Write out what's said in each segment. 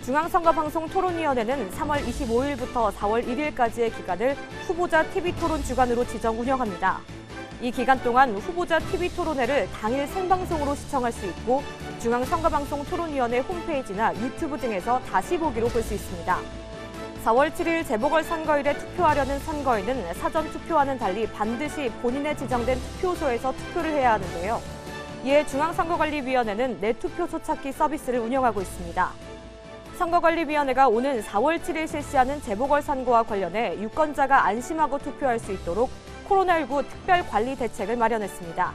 중앙선거방송 토론위원회는 3월 25일부터 4월 1일까지의 기간을 후보자 TV토론 주간으로 지정 운영합니다. 이 기간 동안 후보자 TV토론회를 당일 생방송으로 시청할 수 있고 중앙선거방송 토론위원회 홈페이지나 유튜브 등에서 다시 보기로 볼 수 있습니다. 4월 7일 재보궐선거일에 투표하려는 선거인은 사전 투표와는 달리 반드시 본인의 지정된 투표소에서 투표를 해야 하는데요. 이에 중앙선거관리위원회는 내투표소 찾기 서비스를 운영하고 있습니다. 선거관리위원회가 오는 4월 7일 실시하는 재보궐선거와 관련해 유권자가 안심하고 투표할 수 있도록 코로나19 특별관리 대책을 마련했습니다.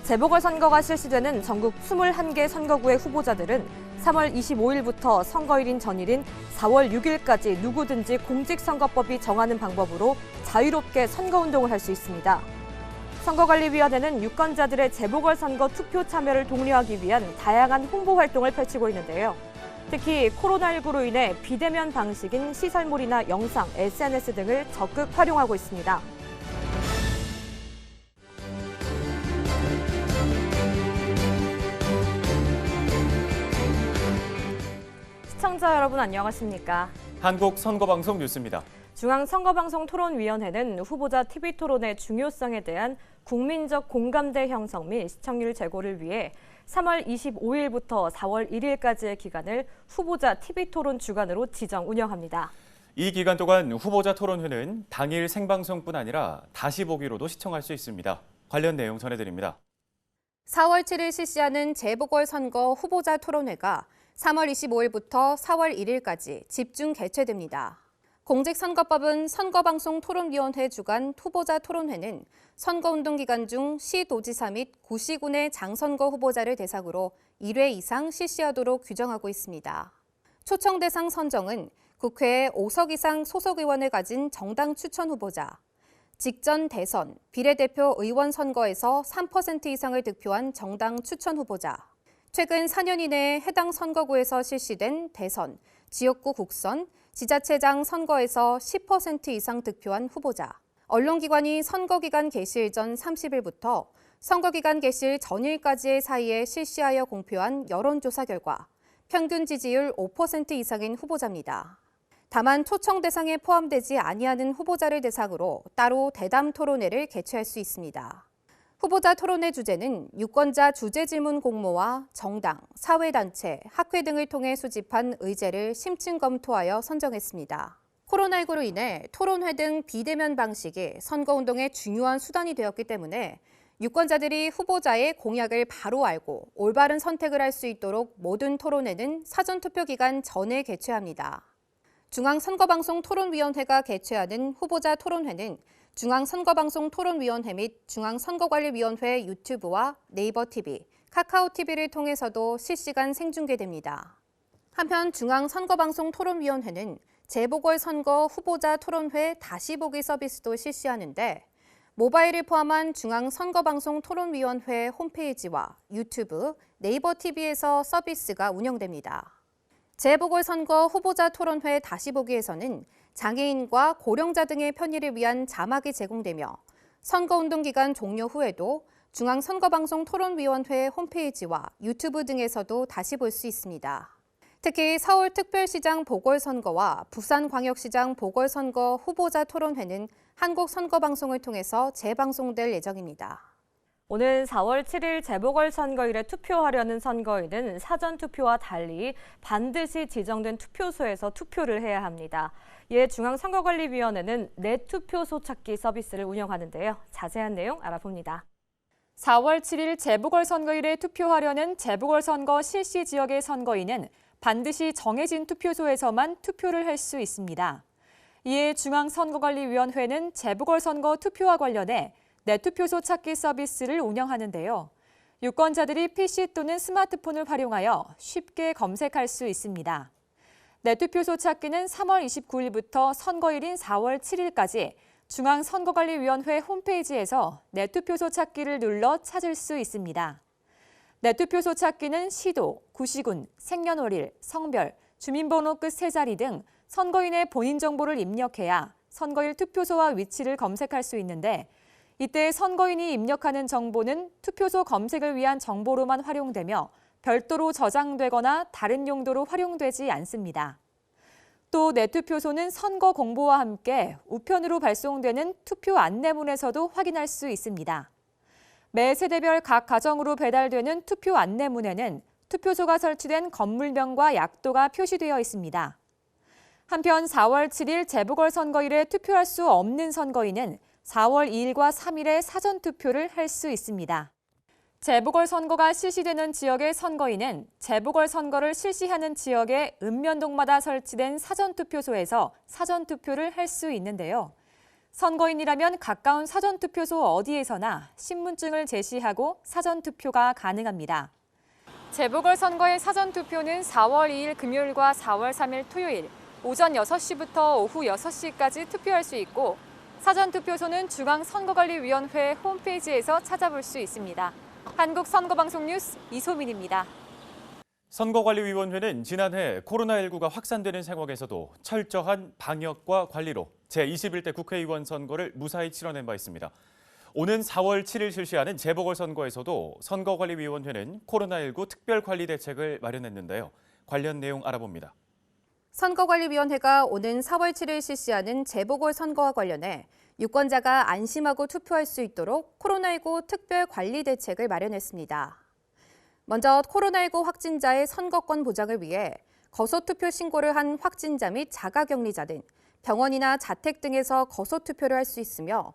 재보궐선거가 실시되는 전국 21개 선거구의 후보자들은 3월 25일부터 선거일인 전일인 4월 6일까지 누구든지 공직선거법이 정하는 방법으로 자유롭게 선거운동을 할 수 있습니다. 선거관리위원회는 유권자들의 재보궐선거 투표 참여를 독려하기 위한 다양한 홍보 활동을 펼치고 있는데요. 특히 코로나19로 인해 비대면 방식인 시설물이나 영상, SNS 등을 적극 활용하고 있습니다. 시청자 여러분 안녕하십니까? 한국선거방송 뉴스입니다. 중앙선거방송 토론위원회는 후보자 TV토론의 중요성에 대한 국민적 공감대 형성 및 시청률 제고를 위해 3월 25일부터 4월 1일까지의 기간을 후보자 TV토론 주간으로 지정 운영합니다. 이 기간 동안 후보자 토론회는 당일 생방송뿐 아니라 다시 보기로도 시청할 수 있습니다. 관련 내용 전해드립니다. 4월 7일 실시하는 재보궐선거 후보자 토론회가 3월 25일부터 4월 1일까지 집중 개최됩니다. 공직선거법은 선거방송토론위원회 주간 후보자 토론회는 선거운동 기간 중 시도지사 및 구시군의 장선거 후보자를 대상으로 1회 이상 실시하도록 규정하고 있습니다. 초청 대상 선정은 국회에 5석 이상 소속 의원을 가진 정당 추천 후보자, 직전 대선, 비례대표 의원 선거에서 3% 이상을 득표한 정당 추천 후보자, 최근 4년 이내에 해당 선거구에서 실시된 대선, 지역구 국선, 지자체장 선거에서 10% 이상 득표한 후보자, 언론기관이 선거기간 개시일 전 30일부터 선거기간 개시일 전일까지의 사이에 실시하여 공표한 여론조사 결과 평균 지지율 5% 이상인 후보자입니다. 다만 초청 대상에 포함되지 아니하는 후보자를 대상으로 따로 대담 토론회를 개최할 수 있습니다. 후보자 토론회 주제는 유권자 주제질문 공모와 정당, 사회단체, 학회 등을 통해 수집한 의제를 심층 검토하여 선정했습니다. 코로나19로 인해 토론회 등 비대면 방식이 선거운동의 중요한 수단이 되었기 때문에 유권자들이 후보자의 공약을 바로 알고 올바른 선택을 할 수 있도록 모든 토론회는 사전투표 기간 전에 개최합니다. 중앙선거방송 토론위원회가 개최하는 후보자 토론회는 중앙선거방송 토론위원회 및 중앙선거관리위원회 유튜브와 네이버 TV, 카카오 TV를 통해서도 실시간 생중계됩니다. 한편 중앙선거방송 토론위원회는 재보궐선거 후보자 토론회 다시 보기 서비스도 실시하는데 모바일을 포함한 중앙선거방송 토론위원회 홈페이지와 유튜브, 네이버 TV에서 서비스가 운영됩니다. 재보궐선거 후보자 토론회 다시 보기에서는 장애인과 고령자 등의 편의를 위한 자막이 제공되며 선거운동 기간 종료 후에도 중앙선거방송 토론위원회 홈페이지와 유튜브 등에서도 다시 볼 수 있습니다. 특히 서울특별시장 보궐선거와 부산광역시장 보궐선거 후보자 토론회는 한국선거방송을 통해서 재방송될 예정입니다. 오는 4월 7일 재보궐선거일에 투표하려는 선거인은 사전투표와 달리 반드시 지정된 투표소에서 투표를 해야 합니다. 이에 중앙선거관리위원회는 내투표소 찾기 서비스를 운영하는데요. 자세한 내용 알아봅니다. 4월 7일 재보궐선거일에 투표하려는 재보궐선거 실시 지역의 선거인은 반드시 정해진 투표소에서만 투표를 할 수 있습니다. 이에 중앙선거관리위원회는 재보궐선거 투표와 관련해 내투표소 찾기 서비스를 운영하는데요. 유권자들이 PC 또는 스마트폰을 활용하여 쉽게 검색할 수 있습니다. 내투표소 찾기는 3월 29일부터 선거일인 4월 7일까지 중앙선거관리위원회 홈페이지에서 내투표소 찾기를 눌러 찾을 수 있습니다. 내투표소 찾기는 시도, 구시군, 생년월일, 성별, 주민번호 끝 3자리 등 선거인의 본인 정보를 입력해야 선거일 투표소와 위치를 검색할 수 있는데 이때 선거인이 입력하는 정보는 투표소 검색을 위한 정보로만 활용되며 별도로 저장되거나 다른 용도로 활용되지 않습니다. 또 내투표소는 선거 공보와 함께 우편으로 발송되는 투표 안내문에서도 확인할 수 있습니다. 매 세대별 각 가정으로 배달되는 투표 안내문에는 투표소가 설치된 건물명과 약도가 표시되어 있습니다. 한편 4월 7일 재보궐선거일에 투표할 수 없는 선거인은 4월 2일과 3일에 사전투표를 할 수 있습니다. 재보궐선거가 실시되는 지역의 선거인은 재보궐선거를 실시하는 지역의 읍면동마다 설치된 사전투표소에서 사전투표를 할 수 있는데요. 선거인이라면 가까운 사전투표소 어디에서나 신분증을 제시하고 사전투표가 가능합니다. 재보궐선거의 사전투표는 4월 2일 금요일과 4월 3일 토요일 오전 6시부터 오후 6시까지 투표할 수 있고 사전투표소는 중앙선거관리위원회 홈페이지에서 찾아볼 수 있습니다. 한국선거방송 뉴스 이소민입니다. 선거관리위원회는 지난해 코로나19가 확산되는 상황에서도 철저한 방역과 관리로 제21대 국회의원 선거를 무사히 치러낸 바 있습니다. 오는 4월 7일 실시하는 재보궐선거에서도 선거관리위원회는 코로나19 특별관리대책을 마련했는데요. 관련 내용 알아봅니다. 선거관리위원회가 오는 4월 7일 실시하는 재보궐선거와 관련해 유권자가 안심하고 투표할 수 있도록 코로나19 특별관리대책을 마련했습니다. 먼저 코로나19 확진자의 선거권 보장을 위해 거소투표 신고를 한 확진자 및 자가격리자 등 병원이나 자택 등에서 거소투표를 할 수 있으며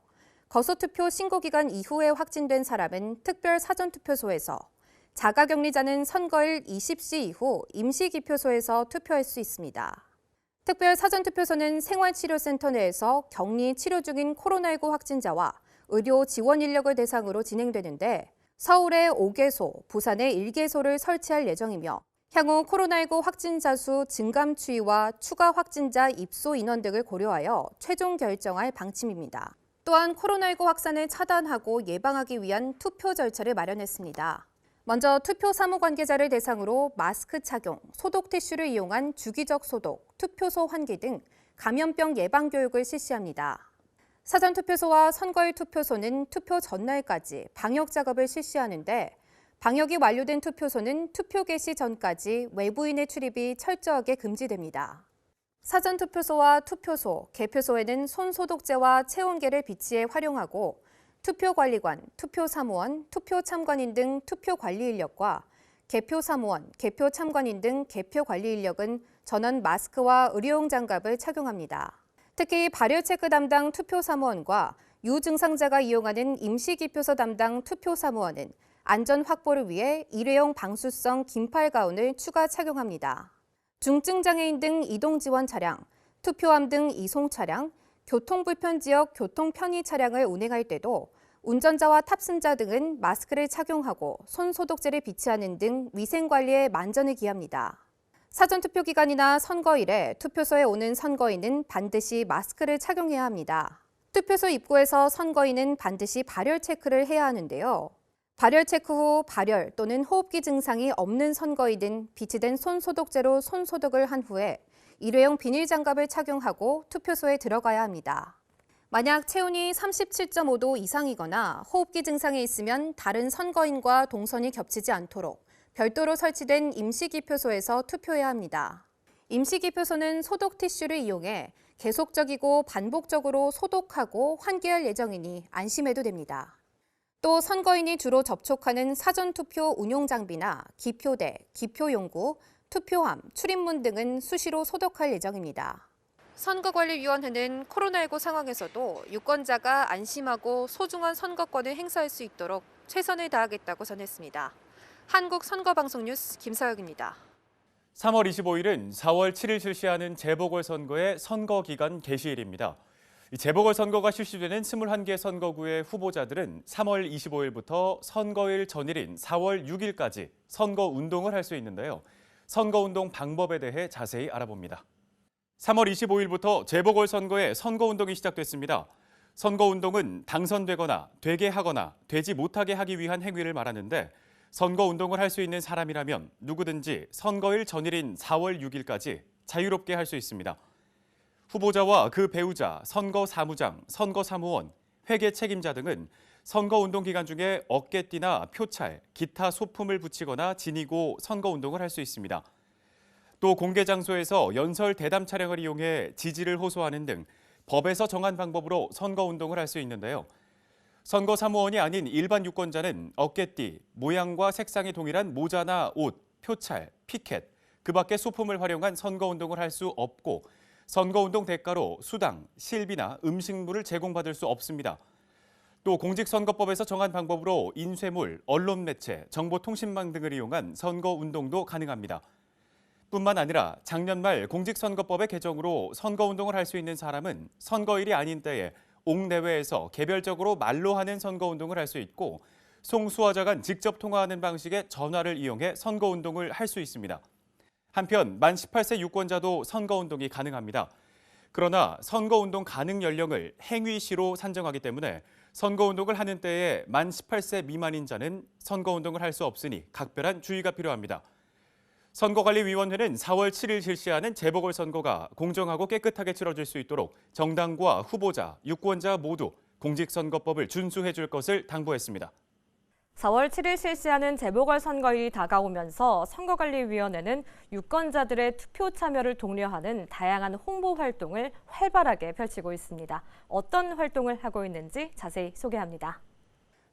거소투표 신고 기간 이후에 확진된 사람은 특별 사전투표소에서 자가격리자는 선거일 20시 이후 임시기표소에서 투표할 수 있습니다. 특별 사전투표소는 생활치료센터 내에서 격리 치료 중인 코로나19 확진자와 의료 지원 인력을 대상으로 진행되는데 서울에 5개소, 부산에 1개소를 설치할 예정이며 향후 코로나19 확진자 수 증감 추이와 추가 확진자 입소 인원 등을 고려하여 최종 결정할 방침입니다. 또한 코로나19 확산을 차단하고 예방하기 위한 투표 절차를 마련했습니다. 먼저 투표 사무 관계자를 대상으로 마스크 착용, 소독 티슈를 이용한 주기적 소독, 투표소 환기 등 감염병 예방 교육을 실시합니다. 사전투표소와 선거일 투표소는 투표 전날까지 방역 작업을 실시하는데 방역이 완료된 투표소는 투표 개시 전까지 외부인의 출입이 철저하게 금지됩니다. 사전투표소와 투표소, 개표소에는 손소독제와 체온계를 비치해 활용하고 투표관리관, 투표사무원, 투표참관인 등 투표관리 인력과 개표사무원, 개표참관인 등 개표관리 인력은 전원 마스크와 의료용 장갑을 착용합니다. 특히 발열체크 담당 투표사무원과 유증상자가 이용하는 임시기표소 담당 투표사무원은 안전 확보를 위해 일회용 방수성 긴팔 가운을 추가 착용합니다. 중증장애인 등 이동지원 차량, 투표함 등 이송 차량, 교통불편 지역 교통편의 차량을 운행할 때도 운전자와 탑승자 등은 마스크를 착용하고 손소독제를 비치하는 등 위생관리에 만전을 기합니다. 사전투표 기간이나 선거일에 투표소에 오는 선거인은 반드시 마스크를 착용해야 합니다. 투표소 입구에서 선거인은 반드시 발열 체크를 해야 하는데요. 발열 체크 후 발열 또는 호흡기 증상이 없는 선거인은 비치된 손소독제로 손소독을 한 후에 일회용 비닐 장갑을 착용하고 투표소에 들어가야 합니다. 만약 체온이 37.5도 이상이거나 호흡기 증상이 있으면 다른 선거인과 동선이 겹치지 않도록 별도로 설치된 임시기표소에서 투표해야 합니다. 임시기표소는 소독 티슈를 이용해 계속적이고 반복적으로 소독하고 환기할 예정이니 안심해도 됩니다. 또 선거인이 주로 접촉하는 사전투표 운용 장비나 기표대, 기표용구, 투표함, 출입문 등은 수시로 소독할 예정입니다. 선거관리위원회는 코로나19 상황에서도 유권자가 안심하고 소중한 선거권을 행사할 수 있도록 최선을 다하겠다고 전했습니다. 한국선거방송 뉴스 김서혁입니다. 3월 25일은 4월 7일 실시하는 재보궐선거의 선거기간 개시일입니다. 재보궐선거가 실시되는 21개 선거구의 후보자들은 3월 25일부터 선거일 전일인 4월 6일까지 선거운동을 할 수 있는데요. 선거운동 방법에 대해 자세히 알아봅니다. 3월 25일부터 재보궐선거의 선거운동이 시작됐습니다. 선거운동은 당선되거나 되게 하거나 되지 못하게 하기 위한 행위를 말하는데 선거운동을 할 수 있는 사람이라면 누구든지 선거일 전일인 4월 6일까지 자유롭게 할 수 있습니다. 후보자와 그 배우자, 선거사무장, 선거사무원, 회계 책임자 등은 선거운동 기간 중에 어깨띠나 표찰, 기타 소품을 붙이거나 지니고 선거운동을 할 수 있습니다. 또 공개 장소에서 연설 대담 차량을 이용해 지지를 호소하는 등 법에서 정한 방법으로 선거운동을 할 수 있는데요. 선거 사무원이 아닌 일반 유권자는 어깨띠, 모양과 색상이 동일한 모자나 옷, 표찰, 피켓, 그 밖의 소품을 활용한 선거운동을 할 수 없고 선거운동 대가로 수당, 실비나 음식물을 제공받을 수 없습니다. 또 공직선거법에서 정한 방법으로 인쇄물, 언론 매체, 정보통신망 등을 이용한 선거운동도 가능합니다. 뿐만 아니라 작년 말 공직선거법의 개정으로 선거운동을 할 수 있는 사람은 선거일이 아닌 때에 옥내외에서 개별적으로 말로 하는 선거운동을 할 수 있고 송수화자 간 직접 통화하는 방식의 전화를 이용해 선거운동을 할 수 있습니다. 한편 만 18세 유권자도 선거운동이 가능합니다. 그러나 선거운동 가능 연령을 행위시로 산정하기 때문에 선거운동을 하는 때에 만 18세 미만인 자는 선거운동을 할 수 없으니 각별한 주의가 필요합니다. 선거관리위원회는 4월 7일 실시하는 재보궐선거가 공정하고 깨끗하게 치러질 수 있도록 정당과 후보자, 유권자 모두 공직선거법을 준수해 줄 것을 당부했습니다. 4월 7일 실시하는 재보궐선거일이 다가오면서 선거관리위원회는 유권자들의 투표 참여를 독려하는 다양한 홍보 활동을 활발하게 펼치고 있습니다. 어떤 활동을 하고 있는지 자세히 소개합니다.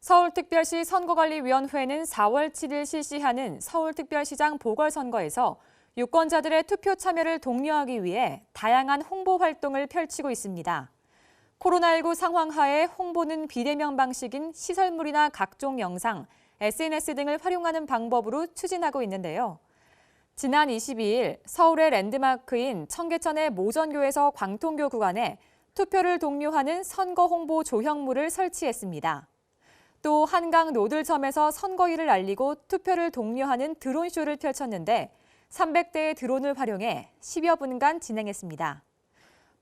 서울특별시 선거관리위원회는 4월 7일 실시하는 서울특별시장 보궐선거에서 유권자들의 투표 참여를 독려하기 위해 다양한 홍보 활동을 펼치고 있습니다. 코로나19 상황 하에 홍보는 비대면 방식인 시설물이나 각종 영상, SNS 등을 활용하는 방법으로 추진하고 있는데요. 지난 22일 서울의 랜드마크인 청계천의 모전교에서 광통교 구간에 투표를 독려하는 선거 홍보 조형물을 설치했습니다. 또 한강 노들섬에서 선거일을 알리고 투표를 독려하는 드론쇼를 펼쳤는데 300대의 드론을 활용해 10여 분간 진행했습니다.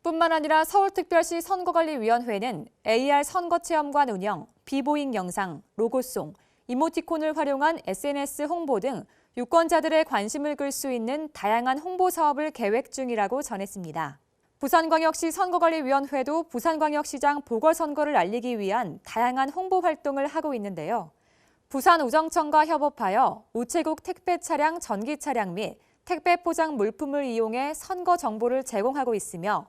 뿐만 아니라 서울특별시 선거관리위원회는 AR 선거체험관 운영, 비보잉 영상, 로고송, 이모티콘을 활용한 SNS 홍보 등 유권자들의 관심을 끌 수 있는 다양한 홍보 사업을 계획 중이라고 전했습니다. 부산광역시 선거관리위원회도 부산광역시장 보궐선거를 알리기 위한 다양한 홍보 활동을 하고 있는데요. 부산우정청과 협업하여 우체국 택배 차량, 전기 차량 및 택배 포장 물품을 이용해 선거 정보를 제공하고 있으며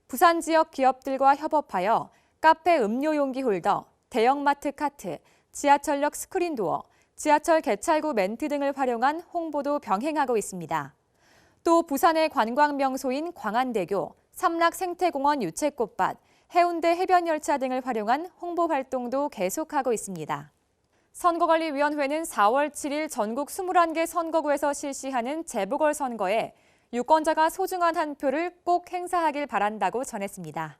부산 지역 기업들과 협업하여 카페 음료 용기 홀더, 대형마트 카트, 지하철역 스크린도어, 지하철 개찰구 멘트 등을 활용한 홍보도 병행하고 있습니다. 또 부산의 관광명소인 광안대교, 삼락생태공원 유채꽃밭, 해운대 해변열차 등을 활용한 홍보 활동도 계속하고 있습니다. 선거관리위원회는 4월 7일 전국 21개 선거구에서 실시하는 재보궐선거에 유권자가 소중한 한 표를 꼭 행사하길 바란다고 전했습니다.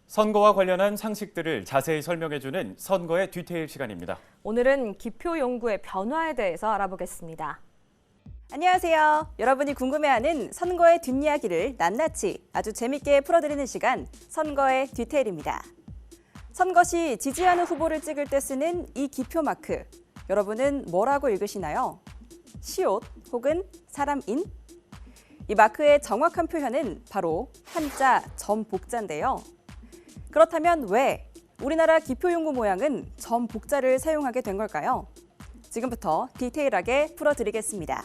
선거와 관련한 상식들을 자세히 설명해주는 선거의 디테일 시간입니다. 오늘은 기표 용구의 변화에 대해서 알아보겠습니다. 안녕하세요. 여러분이 궁금해하는 선거의 뒷이야기를 낱낱이 아주 재밌게 풀어드리는 시간, 선거의 디테일입니다. 선거 시 지지하는 후보를 찍을 때 쓰는 이 기표 마크, 여러분은 뭐라고 읽으시나요? 시옷 혹은 사람인? 이 마크의 정확한 표현은 바로 한자 점복자인데요. 그렇다면 왜 우리나라 기표용구 모양은 점복자를 사용하게 된 걸까요? 지금부터 디테일하게 풀어드리겠습니다.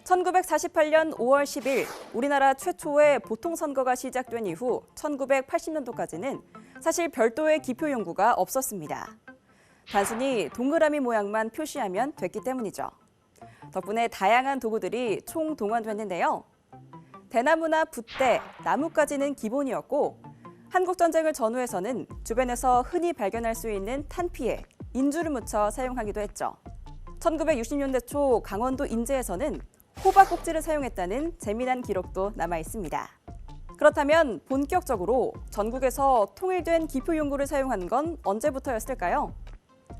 1948년 5월 10일 우리나라 최초의 보통선거가 시작된 이후 1980년도까지는 사실 별도의 기표용구가 없었습니다. 단순히 동그라미 모양만 표시하면 됐기 때문이죠. 덕분에 다양한 도구들이 총동원됐는데요. 대나무나 붓대, 나무까지는 기본이었고 한국전쟁을 전후해서는 주변에서 흔히 발견할 수 있는 탄피에 인주를 묻혀 사용하기도 했죠. 1960년대 초 강원도 인제에서는 호박꼭지를 사용했다는 재미난 기록도 남아 있습니다. 그렇다면 본격적으로 전국에서 통일된 기표용구를 사용한 건 언제부터였을까요?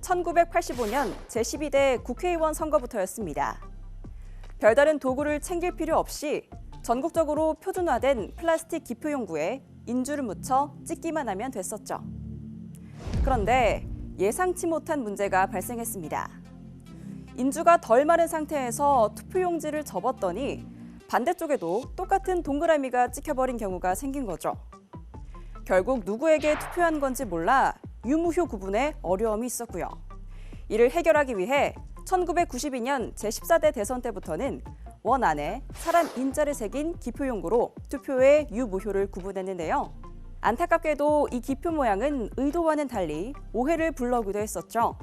1985년 제12대 국회의원 선거부터였습니다. 별다른 도구를 챙길 필요 없이 전국적으로 표준화된 플라스틱 기표용구에 인주를 묻혀 찍기만 하면 됐었죠. 그런데 예상치 못한 문제가 발생했습니다. 인주가 덜 마른 상태에서 투표용지를 접었더니 반대쪽에도 똑같은 동그라미가 찍혀버린 경우가 생긴 거죠. 결국 누구에게 투표한 건지 몰라 유무효 구분에 어려움이 있었고요. 이를 해결하기 위해 1992년 제14대 대선 때부터는 원 안에 사람 인자를 새긴 기표용구로 투표의 유무효를 구분했는데요. 안타깝게도 이 기표 모양은 의도와는 달리 오해를 불러오기도 했었죠.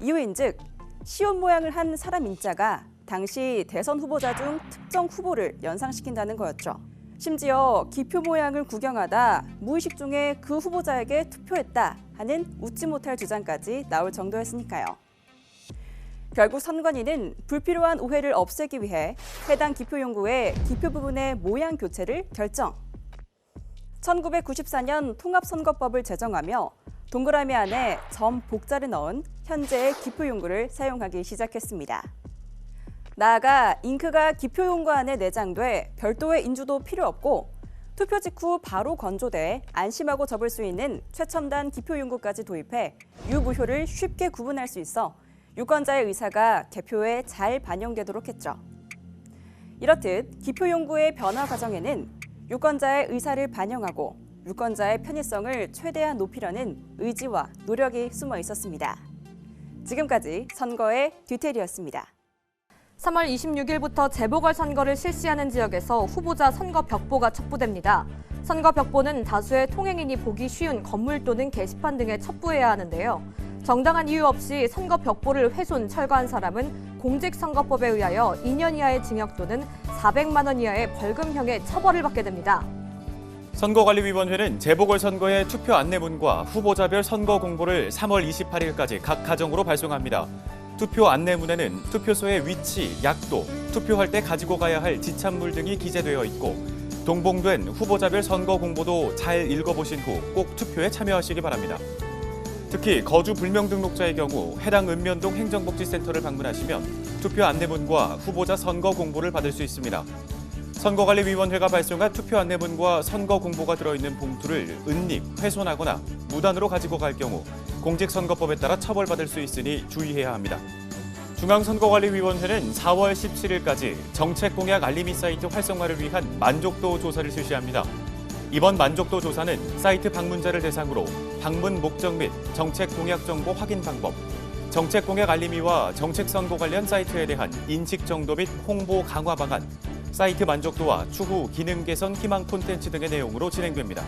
이유인즉 시옷 모양을 한 사람 인자가 당시 대선 후보자 중 특정 후보를 연상시킨다는 거였죠. 심지어 기표 모양을 구경하다 무의식 중에 그 후보자에게 투표했다 하는 웃지 못할 주장까지 나올 정도였으니까요. 결국 선관위는 불필요한 오해를 없애기 위해 해당 기표용구의 기표 부분의 모양 교체를 결정. 1994년 통합선거법을 제정하며 동그라미 안에 점 복자를 넣은 현재의 기표용구를 사용하기 시작했습니다. 나아가 잉크가 기표용구 안에 내장돼 별도의 인주도 필요 없고 투표 직후 바로 건조돼 안심하고 접을 수 있는 최첨단 기표용구까지 도입해 유무효를 쉽게 구분할 수 있어 유권자의 의사가 개표에 잘 반영되도록 했죠. 이렇듯 기표용구의 변화 과정에는 유권자의 의사를 반영하고 유권자의 편의성을 최대한 높이려는 의지와 노력이 숨어 있었습니다. 지금까지 선거의 뒤태리였습니다. 3월 26일부터 재보궐선거를 실시하는 지역에서 후보자 선거 벽보가 첩부됩니다. 선거 벽보는 다수의 통행인이 보기 쉬운 건물 또는 게시판 등에 첩부해야 하는데요. 정당한 이유 없이 선거 벽보를 훼손, 철거한 사람은 공직선거법에 의하여 2년 이하의 징역 또는 400만 원 이하의 벌금형의 처벌을 받게 됩니다. 선거관리위원회는 재보궐선거의 투표 안내문과 후보자별 선거 공보를 3월 28일까지 각 가정으로 발송합니다. 투표 안내문에는 투표소의 위치, 약도, 투표할 때 가지고 가야 할 지참물 등이 기재되어 있고 동봉된 후보자별 선거 공보도 잘 읽어보신 후 꼭 투표에 참여하시기 바랍니다. 특히 거주 불명등록자의 경우 해당 읍면동 행정복지센터를 방문하시면 투표 안내문과 후보자 선거 공보를 받을 수 있습니다. 선거관리위원회가 발송한 투표 안내문과 선거 공보가 들어있는 봉투를 은닉, 훼손하거나 무단으로 가지고 갈 경우 공직선거법에 따라 처벌받을 수 있으니 주의해야 합니다. 중앙선거관리위원회는 4월 17일까지 정책공약 알림이 사이트 활성화를 위한 만족도 조사를 실시합니다. 이번 만족도 조사는 사이트 방문자를 대상으로 방문 목적 및 정책 공약 정보 확인 방법, 정책 공약 알림이와 정책 선거 관련 사이트에 대한 인식 정도 및 홍보 강화 방안, 사이트 만족도와 추후 기능 개선 희망 콘텐츠 등의 내용으로 진행됩니다.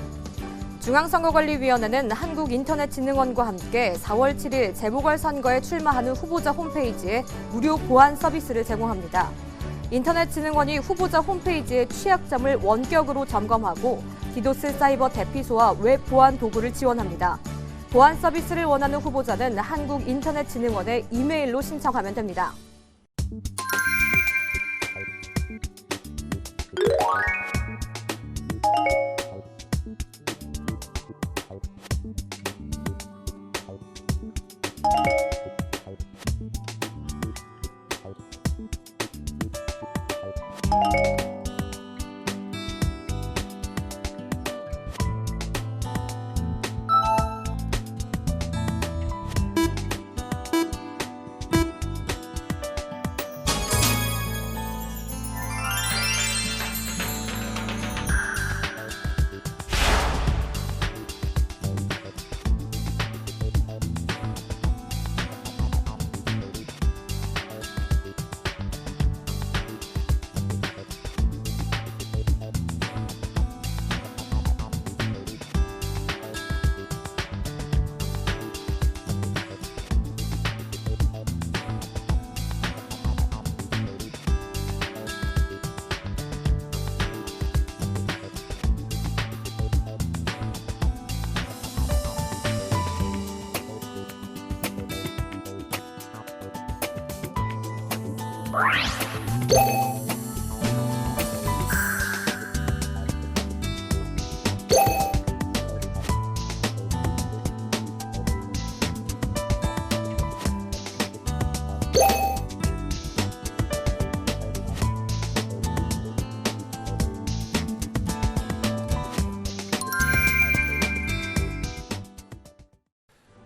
중앙선거관리위원회는 한국인터넷진흥원과 함께 4월 7일 재보궐선거에 출마하는 후보자 홈페이지에 무료 보안 서비스를 제공합니다. 인터넷진흥원이 후보자 홈페이지의 취약점을 원격으로 점검하고 디도스 사이버 대피소와 웹 보안 도구를 지원합니다. 보안 서비스를 원하는 후보자는 한국인터넷진흥원에 이메일로 신청하면 됩니다.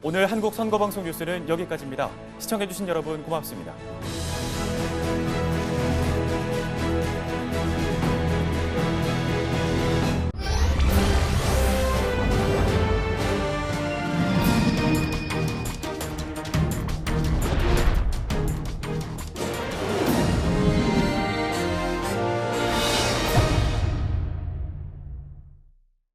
오늘 한국 선거방송 뉴스는 여기까지입니다. 시청해주신 여러분 고맙습니다.